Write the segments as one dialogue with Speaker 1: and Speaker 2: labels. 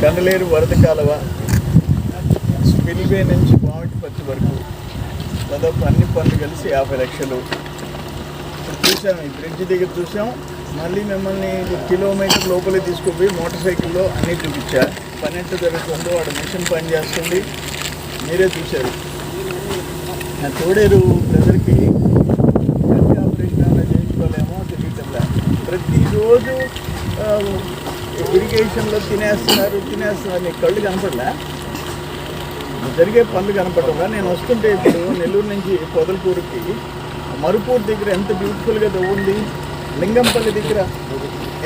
Speaker 1: కండలేరు వరద కాలువ స్పిల్వే నుంచి మామిడిపత్తి వరకు దాదాపు అన్ని పనులు కలిసి 50 లక్షలు చూసాం. ఈ బ్రిడ్జ్ దగ్గర చూసాం. మళ్ళీ మిమ్మల్ని కిలోమీటర్ లోపలికి తీసుకుపోయి మోటార్ సైకిల్లో అన్నీ చూపించా. పని ఎంత జరుగుతుందో వాడు మిషన్ పని చేస్తుంది, మీరే చూశారు. నా తోడేరు బ్రదర్కి కంటి ఆపరేషన్ అలా చేయించుకోలేమో తెలియటంలా. ప్రతిరోజు ఇరిగేషన్లో తినేస్తున్నారు. నీ కళ్ళు కనపడలే, జరిగే పనులు కనపడలా. నేను వస్తుంటే ఇప్పుడు నెల్లూరు నుంచి పొదలకూరుకి మరుపూరు దగ్గర ఎంత బ్యూటిఫుల్గా దవ్వుంది, లింగంపల్లి దగ్గర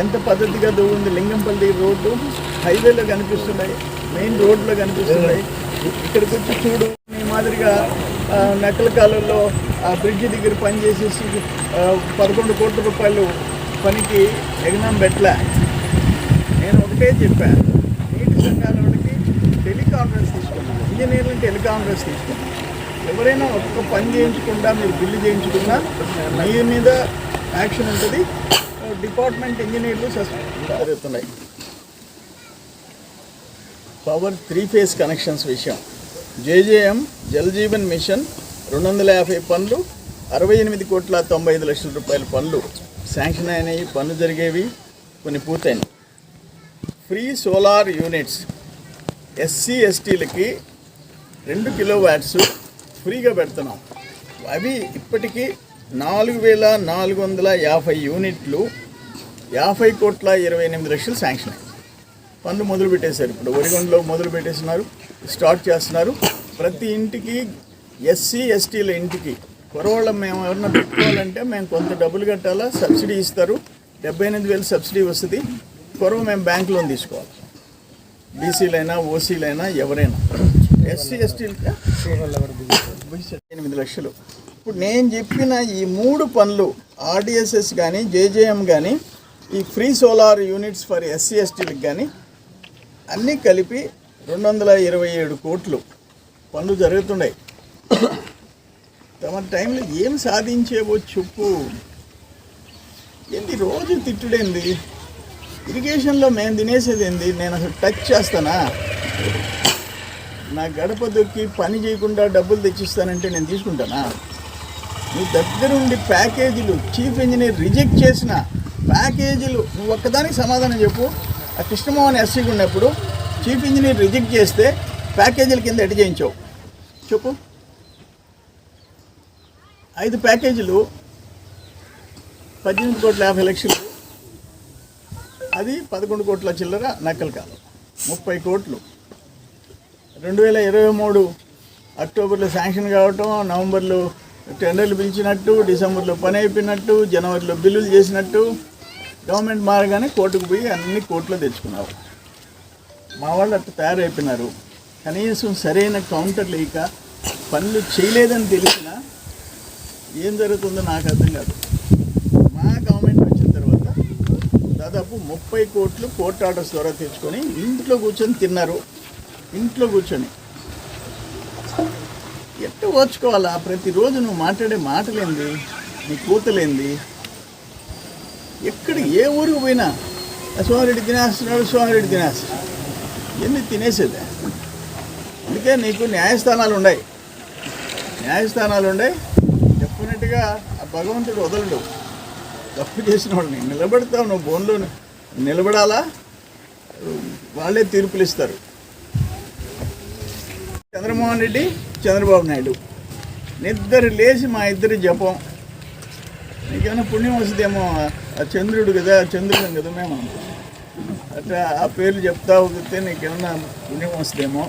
Speaker 1: ఎంత పద్ధతిగా దవ్వుంది. లింగంపల్లి దగ్గర రోడ్డు హైవేలో కనిపిస్తున్నాయి, మెయిన్ రోడ్లో కనిపిస్తున్నాయి. ఇక్కడికి వచ్చి చూడు, ఈ మాదిరిగా నక్కల కాలంలో ఆ బ్రిడ్జి దగ్గర పనిచేసేసి 11 కోట్ల రూపాయలు పనికి ఎగ్నాం పెట్టలే. నేను ఒకటే చెప్పాను, నీటి సంఘాల వాళ్ళకి టెలికాన్ఫరెన్స్ తీసుకున్నాను, ఇంజనీర్లను టెలికాన్ఫరెన్స్ తీసుకున్నాను. ఎవరైనా ఒక్క పని చేయించకుండా మీరు బిల్లు చేయించుకున్నా మీ మీద యాక్షన్ ఉంటుంది. డిపార్ట్మెంట్ ఇంజనీర్లు సస్పెండ్ జరుగుతున్నాయి. పవర్ 3 ఫేజ్ కనెక్షన్స్ విషయం, జేజేఎం జల్ జీవన్ మిషన్ 250 పనులు, 68,95 లక్షల రూపాయల పనులు శాంక్షన్ అయినాయి. పనులు జరిగేవి, కొన్ని పూర్తయినాయి. ఫ్రీ సోలార్ యూనిట్స్ ఎస్సీ ఎస్టీలకి 2 కిలోవాట్స్ ఫ్రీగా పెడుతున్నాం. అవి ఇప్పటికీ 4,450 యూనిట్లు, 50,28 లక్షలు శాంక్షన్ అయ్యాయి. పనులు మొదలు పెట్టేశారు. ఇప్పుడు ఒరిగొండలో మొదలు పెట్టేస్తున్నారు, స్టార్ట్ చేస్తున్నారు. ప్రతి ఇంటికి ఎస్సీ ఎస్టీల ఇంటికి కురవాళ్ళం మేము ఎవరన్నా పెట్టుకోవాలంటే మేము కొంత డబ్బులు కట్టాలా, సబ్సిడీ ఇస్తారు. 78,000 సబ్సిడీ వస్తుంది. కురవ మేము బ్యాంక్ లోన్ తీసుకోవాలి. బీసీలైనా ఓసీలైనా ఎవరైనా. ఎస్సీ ఎస్టీలకి 8 లక్షలు. ఇప్పుడు నేను చెప్పిన ఈ 3 పనులు ఆర్డిఎస్ఎస్ కానీ జేజేఎం కానీ ఈ free solar units for SC ఎస్టీలకు కానీ అన్నీ కలిపి 227 కోట్లు పనులు జరుగుతున్నాయి. తమ టైంలో ఏం సాధించేవో చెప్పు. ఏంది రోజు తిట్టుడేంది? ఇరిగేషన్లో మేము తినేసేది ఏంది? నేను అసలు టచ్ చేస్తానా? నా గడప దొక్కి పని చేయకుండా డబ్బులు తెచ్చిస్తానంటే నేను తీసుకుంటానా? నీ దగ్గరుండి ప్యాకేజీలు చీఫ్ ఇంజనీర్ రిజెక్ట్ చేసిన ప్యాకేజీలు నువ్వు ఒక్కదానికి సమాధానం చెప్పు. ఆ కృష్ణమోహన్ ఎస్సీగా ఉన్నప్పుడు చీఫ్ ఇంజనీర్ రిజెక్ట్ చేస్తే ప్యాకేజీల కింద ఎటు చేయించావు చెప్పు. 5 ప్యాకేజీలు 18,50 లక్షలు, అది 11 కోట్ల చిల్లర నక్కల కాలం. 30 కోట్లు 2023 అక్టోబర్లో శాంక్షన్ కావటం, నవంబర్లో టెండర్లు పిలిచినట్టు, డిసెంబర్లో పని అయిపోయినట్టు, జనవరిలో బిల్లులు చేసినట్టు, గవర్నమెంట్ మారగానే కోర్టుకు పోయి అన్ని కోర్టులో తెచ్చుకున్నావు. మా వాళ్ళు అట్లా తయారైపోయినారు. కనీసం సరైన కౌంటర్ లేక పనులు చేయలేదని తెలిసినా ఏం జరుగుతుందో నాకు అర్థం కాదు. మా గవర్నమెంట్ వచ్చిన తర్వాత దాదాపు 30 కోట్లు కోర్టు ఆర్డర్స్ ద్వారా తెచ్చుకొని ఇంట్లో కూర్చొని తిన్నారు. ఇంట్లో కూర్చొని ఎట్టు ఓర్చుకోవాలా? ప్రతిరోజు నువ్వు మాట్లాడే మాటలేంది, నీ కూతలేంది? ఎక్కడ ఏ ఊరికి పోయినా సోమిరెడ్డి తినేస్తున్నాడు. ఎన్ని తినేసేదే? అందుకే నీకు న్యాయస్థానాలు ఉన్నాయి. డెఫినెట్గా ఆ భగవంతుడు వదలడు. తప్పు చేసిన వాళ్ళని నిలబెడతావు, నువ్వు బోన్లో నిలబడాలా, వాళ్ళే తీర్పులు ఇస్తారు. చంద్రమోహన్ రెడ్డి, చంద్రబాబు నాయుడు నిద్ర లేచి మా ఇద్దరి జపం. నీకేమైనా పుణ్యం వస్తుందేమో, ఆ చంద్రుడు కదా, చంద్రుడు కదా మేము అట్లా ఆ పేర్లు చెప్తా వదిలితే నీకేమన్నా పుణ్యం వస్తుందేమో.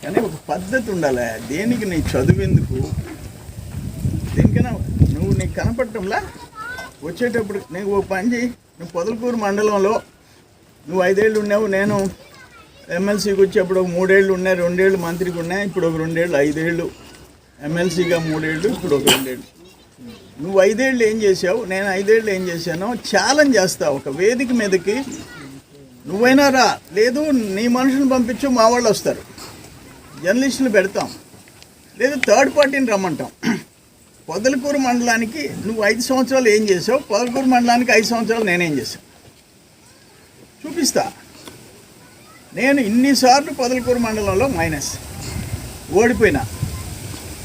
Speaker 1: కానీ ఒక పద్ధతి ఉండాలి. దేనికి నీ చదువెందుకు? దేనికైనా నువ్వు నీకు కనపడటంలా వచ్చేటప్పుడు నీకు ఓ పని చేయి. నువ్వు పొదలకూరు మండలంలో నువ్వు 5 ఏళ్ళు ఉన్నావు. నేను ఎమ్మెల్సీకి వచ్చేప్పుడు ఒక 3 ఏళ్ళు ఉన్నాయి, 2 ఏళ్ళు మంత్రికి ఉన్నాయి, ఇప్పుడు ఒక 2 ఏళ్ళు, 5 ఏళ్ళు ఎమ్మెల్సీగా, 3 ఏళ్ళు, ఇప్పుడు ఒక 2 ఏళ్ళు. నువ్వు 5 ఏళ్ళు ఏం చేసావు, నేను 5 ఏళ్ళు ఏం చేశానో ఛాలెంజ్ చేస్తావు. ఒక వేదిక మీదకి నువ్వైనా రా, లేదు నీ మనుషులను పంపించు, మా వాళ్ళు వస్తారు, జర్నలిస్టులు పెడతాం, లేదు థర్డ్ పార్టీని రమ్మంటాం. పొదలకూరు మండలానికి నువ్వు 5 సంవత్సరాలు ఏం చేసావు, పొదలకూరు మండలానికి 5 సంవత్సరాలు నేనేం చేశాను చూపిస్తా. నేను ఇన్నిసార్లు పొదలకూరు మండలంలో మైనస్ ఓడిపోయినా.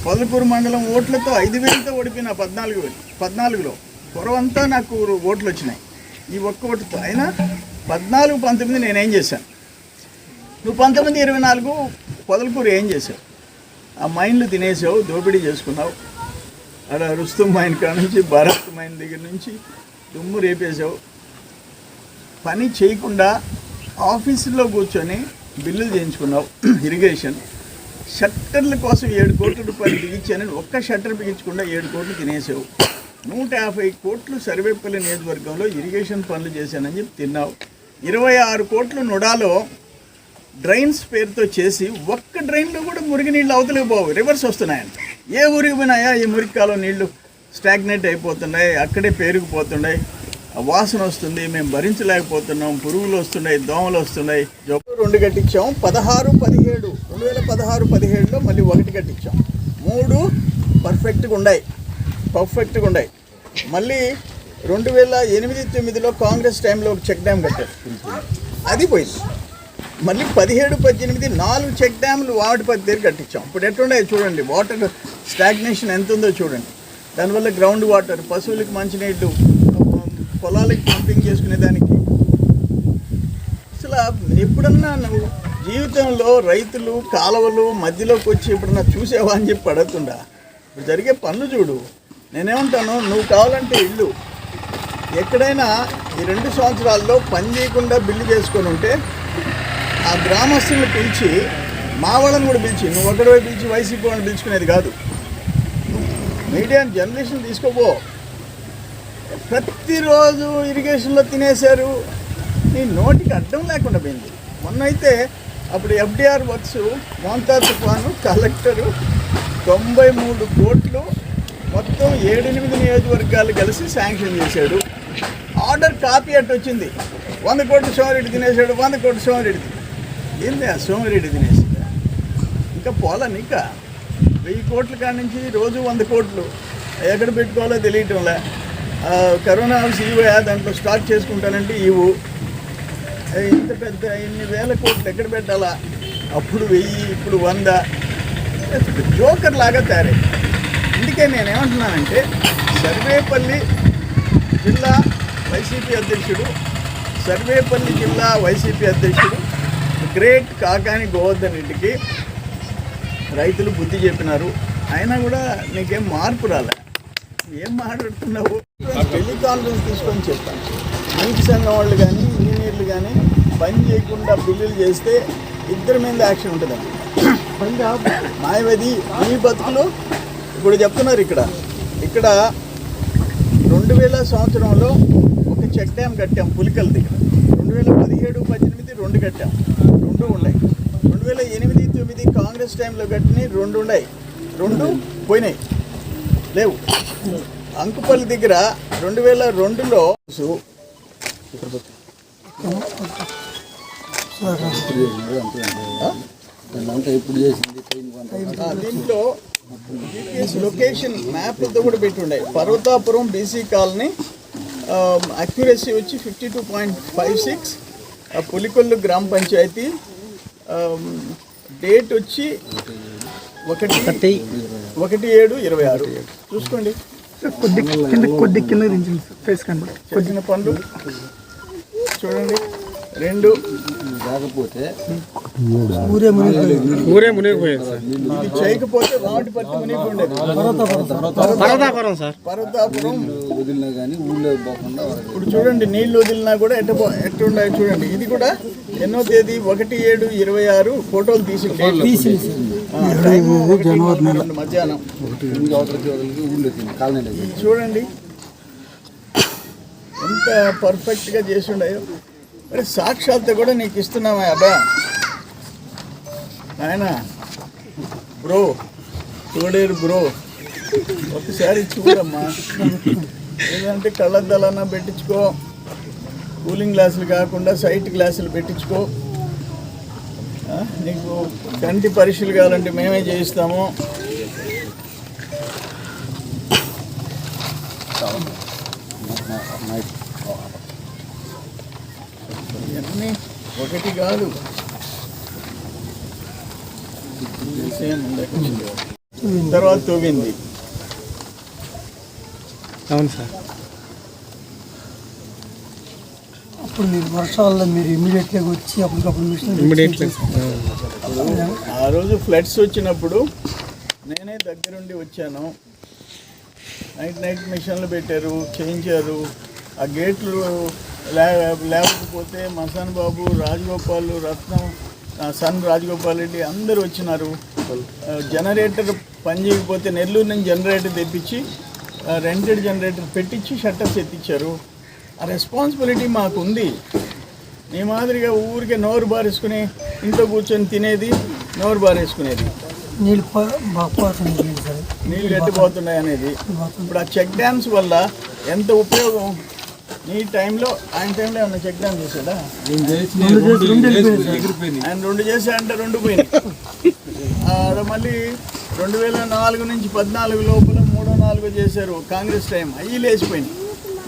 Speaker 1: పొదలకూరు మండలం ఓట్లతో 5,000తో ఓడిపోయినా 14లో పొరవంతా నాకు ఓట్లు వచ్చినాయి ఈ ఒక్క ఓటుతో. అయినా 14-19 నేనేం చేశాను, నువ్వు 19-24 పొదలకూరు ఏం చేసావు? ఆ మైన్లు తినేసావు, దోపిడీ చేసుకున్నావు. అక్కడ రుస్తుం మైన్ కాడ నుంచి భారత్ మైన్ దగ్గర నుంచి దుమ్ము రేపేసావు. పని చేయకుండా ఆఫీసులో కూర్చొని బిల్లులు చేయించుకున్నావు. ఇరిగేషన్ షట్టర్ల కోసం 7 కోట్ల రూపాయలు బిగించానని ఒక్క షట్టర్ బిగించకుండా 7 కోట్లు తినేసావు. 150 కోట్లు సర్వేపల్లి నియోజకవర్గంలో ఇరిగేషన్ పనులు చేశానని చెప్పి తిన్నావు. 26 కోట్లు నుడాలో డ్రైన్స్ పేరుతో చేసి ఒక్క డ్రైన్లో కూడా మురికి నీళ్ళు అవతలికి పోవు, రివర్స్ వస్తున్నాయంట. ఏ ఊరికి పోయినాయా ఈ మురికి కాలం నీళ్లు స్టాగ్నేట్ అయిపోతున్నాయి, అక్కడే పేరుకుపోతున్నాయి, వాసన వస్తుంది, మేము భరించలేకపోతున్నాం, పురుగులు వస్తున్నాయి, దోమలు వస్తున్నాయి. 2 కట్టించాం. 2016-17లో మళ్ళీ 1 కట్టించాం. 3 పర్ఫెక్ట్గా ఉన్నాయి. మళ్ళీ 2008-9లో కాంగ్రెస్ టైంలో ఒక చెక్ డ్యామ్ కట్టారు, అది పోయింది. మళ్ళీ 17-18 4 చెక్ డ్యాములు వాటిపతి దగ్గర కట్టించాం. ఇప్పుడు ఎట్లున్నాయి చూడండి, వాటర్ స్టాగ్నేషన్ ఎంత ఉందో చూడండి. దానివల్ల గ్రౌండ్ వాటర్, పశువులకు మంచినీళ్ళు, పొలాలకు పంపింగ్ చేసుకునేదానికి. అసలు ఎప్పుడన్నా నువ్వు జీవితంలో రైతులు కాలువలు మధ్యలోకి వచ్చి ఎప్పుడన్నా చూసావా అని చెప్పి అడుగుతుండా. ఇప్పుడు జరిగే పనులు చూడు. నేనేమంటాను, నువ్వు కావాలంటే ఇల్లు ఎక్కడైనా ఈ 2 సంవత్సరాల్లో పని చేయకుండా బిల్లు చేసుకొని ఉంటే ఆ గ్రామస్తులను పిలిచి, మా వాళ్ళని కూడా పిలిచి, నువ్వు ఒకటివై పిలిచి వైసీపీ వాళ్ళని పిలుచుకునేది కాదు, మీడియా జర్నలిస్టులు తీసుకోపో. ప్రతిరోజు ఇరిగేషన్లో తినేశారు, నీ నోటికి అడ్డం లేకుండా పోయింది. మొన్నైతే అప్పుడు FDR వర్క్స్ మోంతా తుఫాను కలెక్టరు 93 కోట్లు మొత్తం 7-8 నియోజకవర్గాలు కలిసి శాంక్షన్ చేశాడు. ఆర్డర్ కాపీ అట్టు వచ్చింది. 100 కోట్లు సోమిరెడ్డి తినేశాడు, 100 కోట్లు సోమిరెడ్డి. ఏంది ఆ సోమిరెడ్డి తినేసింది? ఇంకా పోలని ఇంకా 1000 కోట్ల కాడి నుంచి రోజు 100 కోట్లు ఎక్కడ పెట్టుకోవాలో తెలియటంలే. కరోనా హౌస్ ఇవయా, దాంట్లో స్టార్ట్ చేసుకుంటానంటే ఇవు. ఇంత పెద్ద ఇన్ని వేల కోట్లు ఎక్కడ పెట్టాలా? అప్పుడు 1000, ఇప్పుడు 100. జోకర్ లాగా తయారై. అందుకే నేనేమంటున్నానంటే, సర్వేపల్లి జిల్లా వైసీపీ అధ్యక్షుడు గ్రేట్ కాకాని గోవర్ధన్ రెడ్డికి రైతులు బుద్ధి చెప్పినారు. అయినా కూడా నీకేం మార్పు రాలే. ఏం మాట్లాడుతున్నావు? టెలికాన్ఫరెన్స్ తీసుకొని చెప్తాను. నీటి సంఘం వాళ్ళు కానీ ఇంజనీర్లు కానీ పని చేయకుండా బిల్లులు చేస్తే ఇద్దరి మీద యాక్షన్ ఉంటుందండి. మాయవది మీ బతుకులు ఇప్పుడు చెప్తున్నారు. ఇక్కడ 2000 సంవత్సరంలో ఒక చెక్ డ్యామ్ కట్టాం పులికల దగ్గర. 2017-18 2 కట్టాం, 2 ఉన్నాయి. 2008-9 కాంగ్రెస్ టైంలో కట్టినవి 2 ఉన్నాయి, 2 పోయినాయి, లేవు. అంకుపల్లి దగ్గర 2002లో దీంట్లో GPS లొకేషన్ మ్యాప్లతో కూడా పెట్టి ఉన్నాయి. పర్వతాపురం బీసీ కాలనీ, అక్యురసీ వచ్చి 52.56. పులికొల్లు గ్రామ పంచాయతీ, డేట్ వచ్చి 1/7/26. చూసుకోండి. కొద్ది కింద కొద్దిన పనులు చూడండి. 2
Speaker 2: కాకపోతే
Speaker 1: ఇది చేయకపోతే వాటి పట్టి మునిగిపోండేది. పర్వతాపురం
Speaker 2: వదిలినా కానీ ఊళ్ళో పోకుండా
Speaker 1: ఇప్పుడు చూడండి, నీళ్లు వదిలినా కూడా ఎట్టుండాయి చూడండి. ఇది కూడా ఎన్నో తేదీ 1/7/26 ఫోటోలు తీసి మధ్యాహ్నం చూడండి ఎంత పర్ఫెక్ట్గా చేసి ఉన్నాయో. మరి సాక్షాత్తు కూడా నీకు ఇస్తున్నామా అబ్బా ఆయన బ్రో, చూడేరు బ్రో, ఒకసారి చూడమ్మా. ఏదంటే కళ్ళద్దాలన్నా పెట్టించుకో, కూలింగ్ గ్లాసులు కాకుండా సైట్ గ్లాసులు పెట్టించుకో. నీకు కంటి పరీక్షలు కావాలంటే మేమే చేయిస్తాము. ఇవన్నీ ఒకటి కాదు, సేమ్ ఉండే తర్వాత తవ్వింది.
Speaker 3: అవును సార్.
Speaker 4: అప్పుడు మీరు వర్షాల్లో మీరు ఇమీడియట్గా వచ్చి అప్పటికప్పుడు మిషన్
Speaker 3: ఇమ్మీడియట్లీ
Speaker 1: ఆ రోజు ఫ్లడ్స్ వచ్చినప్పుడు నేనే దగ్గరుండి వచ్చాను. నైట్ మిషన్లు పెట్టారు, చేయించారు. ఆ గేట్లు లేకపోతే మసాన్ బాబు, రాజగోపాల్, రత్నం, సన్ రాజగోపాల్ రెడ్డి అందరూ వచ్చినారు. జనరేటర్ పని చేయకపోతే నెల్లూరు నుంచి జనరేటర్ తెప్పించి రెంటెడ్ జనరేటర్ పెట్టించి షట్టర్స్ ఎత్తిచ్చారు. ఆ రెస్పాన్సిబిలిటీ మాకు ఉంది. నీ మాదిరిగా ఊరికే నోరు బారేసుకుని ఇంట్లో కూర్చొని తినేది, నోరు బారేసుకునేది,
Speaker 4: నీళ్ళు బాగుపోతుంది సార్,
Speaker 1: నీళ్ళు గట్టిపోతున్నాయి అనేది. ఇప్పుడు ఆ చెక్ డ్యామ్స్ వల్ల ఎంత ఉపయోగం. నీ టైంలో, ఆయన టైంలో ఏమన్నా చెక్ డ్యామ్ చేశాడా? ఆయన 2 చేశాడంటే 2 పోయినాయి. మళ్ళీ 2004 నుంచి 14 లోపల 3-4 చేశారు కాంగ్రెస్ టైం. అవి లేచిపోయినాయి.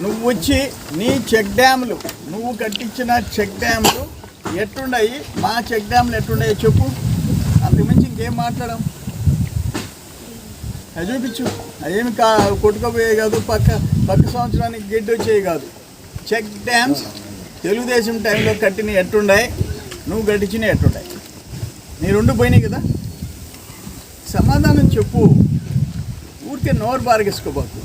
Speaker 1: నువ్వు వచ్చి నీ చెక్ డ్యాములు, నువ్వు కట్టించిన చెక్ డ్యాములు ఎట్లున్నాయి, మా చెక్ డ్యాములు ఎట్లున్నాయో చెప్పు. అంతకుమించి ఇంకేం మాట్లాడాం? అది చూపించు. అదేమి కొట్టుకోపోయే కాదు, పక్క సంవత్సరానికి గడ్డి వచ్చేవి కాదు. చెక్ డ్యామ్స్ తెలుగుదేశం టైంలో కట్టినవి ఎట్లున్నాయి, నువ్వు కట్టించినవి ఎట్లున్నాయి. నీ 2 పోయినాయి కదా. సమాధానం చెప్పు. ఊరికే నోరు బారగేసుకోబాకు.